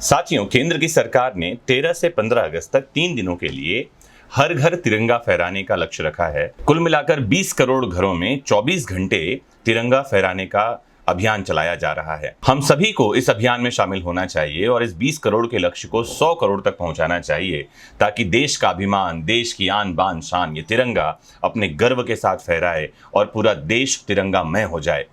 साथियों, केंद्र की सरकार ने 13 से 15 अगस्त तक 3 दिनों के लिए हर घर तिरंगा फहराने का लक्ष्य रखा है। कुल मिलाकर 20 करोड़ घरों में 24 घंटे तिरंगा फहराने का अभियान चलाया जा रहा है। हम सभी को इस अभियान में शामिल होना चाहिए और इस 20 करोड़ के लक्ष्य को 100 करोड़ तक पहुंचाना चाहिए, ताकि देश का अभिमान, देश की आन बान शान ये तिरंगा अपने गर्व के साथ फहराए और पूरा देश तिरंगामय हो जाए।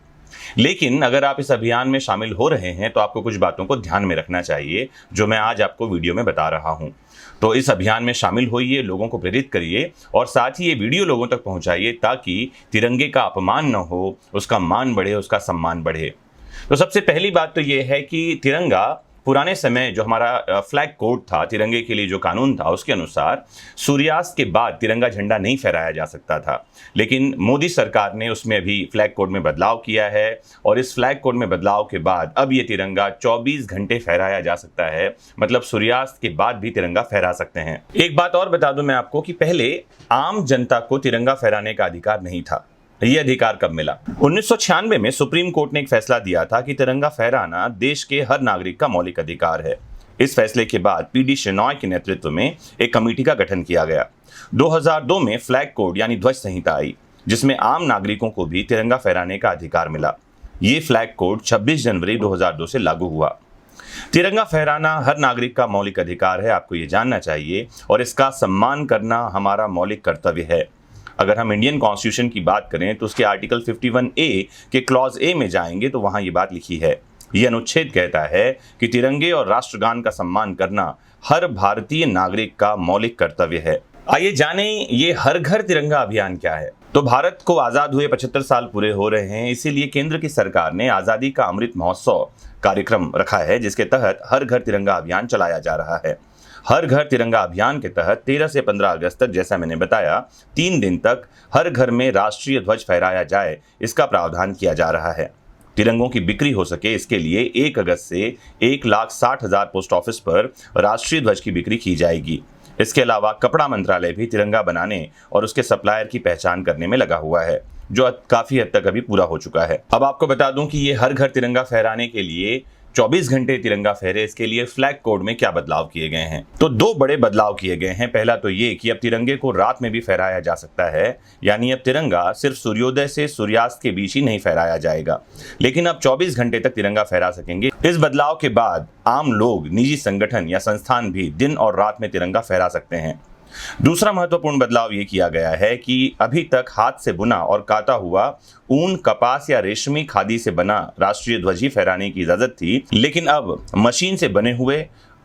लेकिन अगर आप इस अभियान में शामिल हो रहे हैं तो आपको कुछ बातों को ध्यान में रखना चाहिए, जो मैं आज आपको वीडियो में बता रहा हूं। तो इस अभियान में शामिल होइए, लोगों को प्रेरित करिए और साथ ही ये वीडियो लोगों तक पहुंचाइए, ताकि तिरंगे का अपमान न हो, उसका मान बढ़े, उसका सम्मान बढ़े। तो सबसे पहली बात तो ये है कि तिरंगा पुराने समय जो हमारा फ्लैग कोड था, तिरंगे के लिए जो कानून था, उसके अनुसार सूर्यास्त के बाद तिरंगा झंडा नहीं फहराया जा सकता था। लेकिन मोदी सरकार ने उसमें अभी फ्लैग कोड में बदलाव किया है और इस फ्लैग कोड में बदलाव के बाद अब ये तिरंगा 24 घंटे फहराया जा सकता है। मतलब सूर्यास्त के बाद भी तिरंगा फहरा सकते हैं। एक बात और बता दूं मैं आपको कि पहले आम जनता को तिरंगा फहराने का अधिकार नहीं था। ये अधिकार कब मिला? 1996 में सुप्रीम कोर्ट ने एक फैसला दिया था कि तिरंगा फहराना देश के हर नागरिक का मौलिक अधिकार है। इस फैसले के बाद पीडी शेनॉय के नेतृत्व में एक कमेटी का गठन किया गया। 2002 में फ्लैग कोड यानी ध्वज संहिता आई, जिसमें आम नागरिकों को भी तिरंगा फहराने का अधिकार मिला। ये फ्लैग कोड 26 जनवरी 2002 से लागू हुआ। तिरंगा फहराना हर नागरिक का मौलिक अधिकार है, आपको ये जानना चाहिए, और इसका सम्मान करना हमारा मौलिक कर्तव्य है। अगर हम इंडियन कॉन्स्टिट्यूशन की बात करें तो उसके आर्टिकल 51A के क्लॉज ए में जाएंगे तो वहां ये बात लिखी है। यह अनुच्छेद कहता है कि तिरंगे और राष्ट्रगान का सम्मान करना हर भारतीय नागरिक का मौलिक कर्तव्य है। आइए जानें ये हर घर तिरंगा अभियान क्या है। तो भारत को आजाद हुए 75 साल पूरे हो रहे हैं, इसीलिए केंद्र की सरकार ने आजादी का अमृत महोत्सव कार्यक्रम रखा है, जिसके तहत हर घर तिरंगा अभियान चलाया जा रहा है। हर घर तिरंगा अभियान के तहत 13 से 15 अगस्त तक, जैसा मैंने बताया, 3 दिन तक हर घर में राष्ट्रीय ध्वज फहराया जाए, इसका प्रावधान किया जा रहा है। तिरंगों की बिक्री हो सके, इसके लिए 1 अगस्त से 1,60,000 पोस्ट ऑफिस पर राष्ट्रीय ध्वज की बिक्री की जाएगी। इसके अलावा कपड़ा मंत्रालय भी तिरंगा बनाने और उसके सप्लायर की पहचान करने में लगा हुआ है, जो काफी हद तक अभी पूरा हो चुका है। अब आपको बता दूं कि ये हर घर तिरंगा फहराने के लिए 24 घंटे तिरंगा फहरे, इसके लिए फ्लैग कोड में क्या बदलाव किए गए हैं? तो 2 बड़े बदलाव किए गए हैं। पहला तो ये कि अब तिरंगे को रात में भी फहराया जा सकता है, यानी अब तिरंगा सिर्फ सूर्योदय से सूर्यास्त के बीच ही नहीं फहराया जाएगा, लेकिन अब 24 घंटे तक तिरंगा फहरा सकेंगे। इस बदलाव के बाद आम लोग, निजी संगठन या संस्थान भी दिन और रात में तिरंगा फहरा सकते हैं। दूसरा महत्वपूर्ण बदलाव ये किया गया है कि अभी तक हाथ से बुना और काता हुआ ऊन, कपास या रेशमी खादी से बना राष्ट्रीय ध्वज ही फहराने की इजाजत थी, लेकिन अब मशीन से बने हुए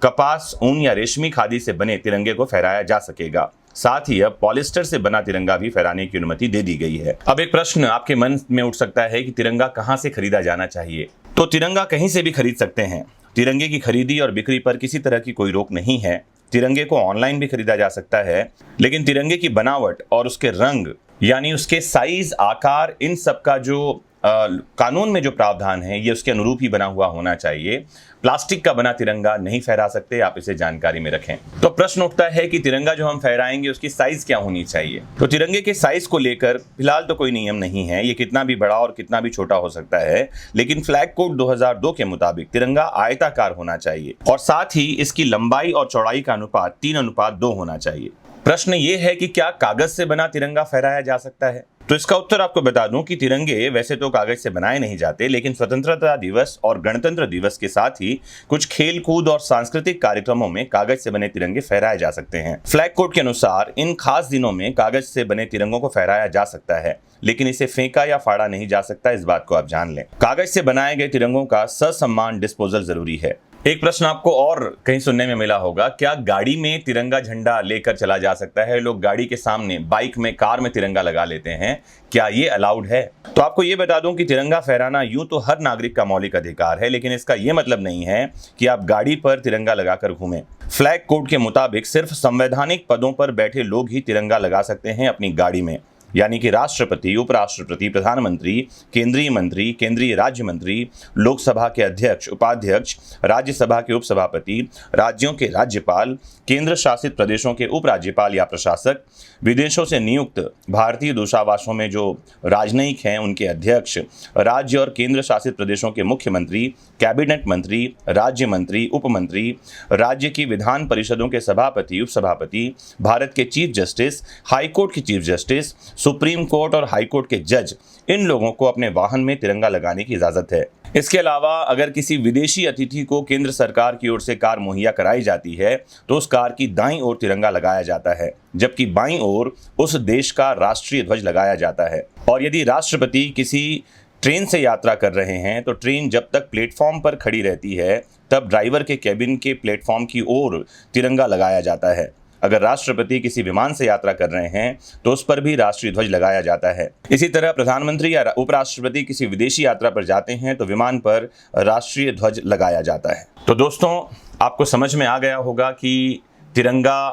कपास, ऊन या रेशमी खादी से बने तिरंगे को फहराया जा सकेगा। साथ ही अब पॉलिस्टर से बना तिरंगा भी फहराने की अनुमति दे दी गई है। अब एक प्रश्न आपके मन में उठ सकता है कि तिरंगा कहां से खरीदा जाना चाहिए? तो तिरंगा कहीं से भी खरीद सकते हैं। तिरंगे की खरीदी और बिक्री पर किसी तरह की कोई रोक नहीं है। तिरंगे को ऑनलाइन भी खरीदा जा सकता है, लेकिन तिरंगे की बनावट और उसके रंग, यानी उसके साइज, आकार, इन सब का जो कानून में जो प्रावधान है, ये उसके अनुरूप ही बना हुआ होना चाहिए। प्लास्टिक का बना तिरंगा नहीं फहरा सकते, आप इसे जानकारी में रखें। तो प्रश्न उठता है कि तिरंगा जो हम फहराएंगे उसकी साइज क्या होनी चाहिए? तो तिरंगे के साइज को लेकर फिलहाल तो कोई नियम नहीं है, ये कितना भी बड़ा और कितना भी छोटा हो सकता है, लेकिन फ्लैग कोड 2002 के मुताबिक तिरंगा आयताकार होना चाहिए और साथ ही इसकी लंबाई और चौड़ाई का अनुपात 3:2 होना चाहिए। प्रश्न ये है कि क्या कागज से बना तिरंगा फहराया जा सकता है? तो इसका उत्तर आपको बता दूं कि तिरंगे वैसे तो कागज से बनाए नहीं जाते, लेकिन स्वतंत्रता दिवस और गणतंत्र दिवस के साथ ही कुछ खेल कूद और सांस्कृतिक कार्यक्रमों में कागज से बने तिरंगे फहराए जा सकते हैं। फ्लैग कोड के अनुसार इन खास दिनों में कागज से बने तिरंगों को फहराया जा सकता है, लेकिन इसे फेंका या फाड़ा नहीं जा सकता, इस बात को आप जान लें। कागज से बनाए गए तिरंगों का ससम्मान डिस्पोजल जरूरी है। एक प्रश्न आपको और कहीं सुनने में मिला होगा, क्या गाड़ी में तिरंगा झंडा लेकर चला जा सकता है? लोग गाड़ी के सामने, बाइक में, कार में तिरंगा लगा लेते हैं, क्या ये अलाउड है? तो आपको ये बता दूं कि तिरंगा फहराना यूं तो हर नागरिक का मौलिक अधिकार है, लेकिन इसका ये मतलब नहीं है कि आप गाड़ी पर तिरंगा लगाकर घूमें। फ्लैग कोड के मुताबिक सिर्फ संवैधानिक पदों पर बैठे लोग ही तिरंगा लगा सकते हैं अपनी गाड़ी में। यानी कि राष्ट्रपति, उपराष्ट्रपति, प्रधानमंत्री, केंद्रीय मंत्री, केंद्रीय राज्य मंत्री, लोकसभा के अध्यक्ष, उपाध्यक्ष, राज्यसभा के उपसभापति, राज्यों के राज्यपाल, केंद्र शासित प्रदेशों के उपराज्यपाल या प्रशासक, विदेशों से नियुक्त भारतीय दूतावासों में जो राजनयिक हैं उनके अध्यक्ष, राज्य और केंद्र शासित प्रदेशों के मुख्यमंत्री, कैबिनेट मंत्री, राज्य मंत्री, उपमंत्री, राज्य की विधान परिषदों के सभापति, उपसभापति, भारत के चीफ जस्टिस, हाई कोर्ट के चीफ जस्टिस, सुप्रीम कोर्ट और हाई कोर्ट के जज, इन लोगों को अपने वाहन में तिरंगा लगाने की इजाजत है। इसके अलावा अगर किसी विदेशी अतिथि को केंद्र सरकार की ओर से कार मुहैया कराई जाती है तो उस कार की दाईं ओर तिरंगा लगाया जाता है, जबकि बाईं ओर उस देश का राष्ट्रीय ध्वज लगाया जाता है। और यदि राष्ट्रपति किसी ट्रेन से यात्रा कर रहे हैं तो ट्रेन जब तक प्लेटफॉर्म पर खड़ी रहती है तब ड्राइवर के कैबिन के प्लेटफॉर्म की ओर तिरंगा लगाया जाता है। अगर राष्ट्रपति किसी विमान से यात्रा कर रहे हैं तो उस पर भी राष्ट्रीय ध्वज लगाया जाता है। इसी तरह प्रधानमंत्री या उपराष्ट्रपति किसी विदेशी यात्रा पर जाते हैं तो विमान पर राष्ट्रीय ध्वज लगाया जाता है। तो दोस्तों, आपको समझ में आ गया होगा कि तिरंगा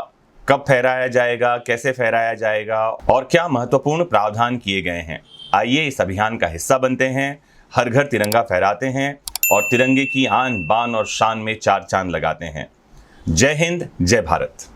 कब फहराया जाएगा, कैसे फहराया जाएगा और क्या महत्वपूर्ण प्रावधान किए गए हैं। आइए इस अभियान का हिस्सा बनते हैं, हर घर तिरंगा फहराते हैं और तिरंगे की आन बान और शान में चार चांद लगाते हैं। जय हिंद, जय भारत।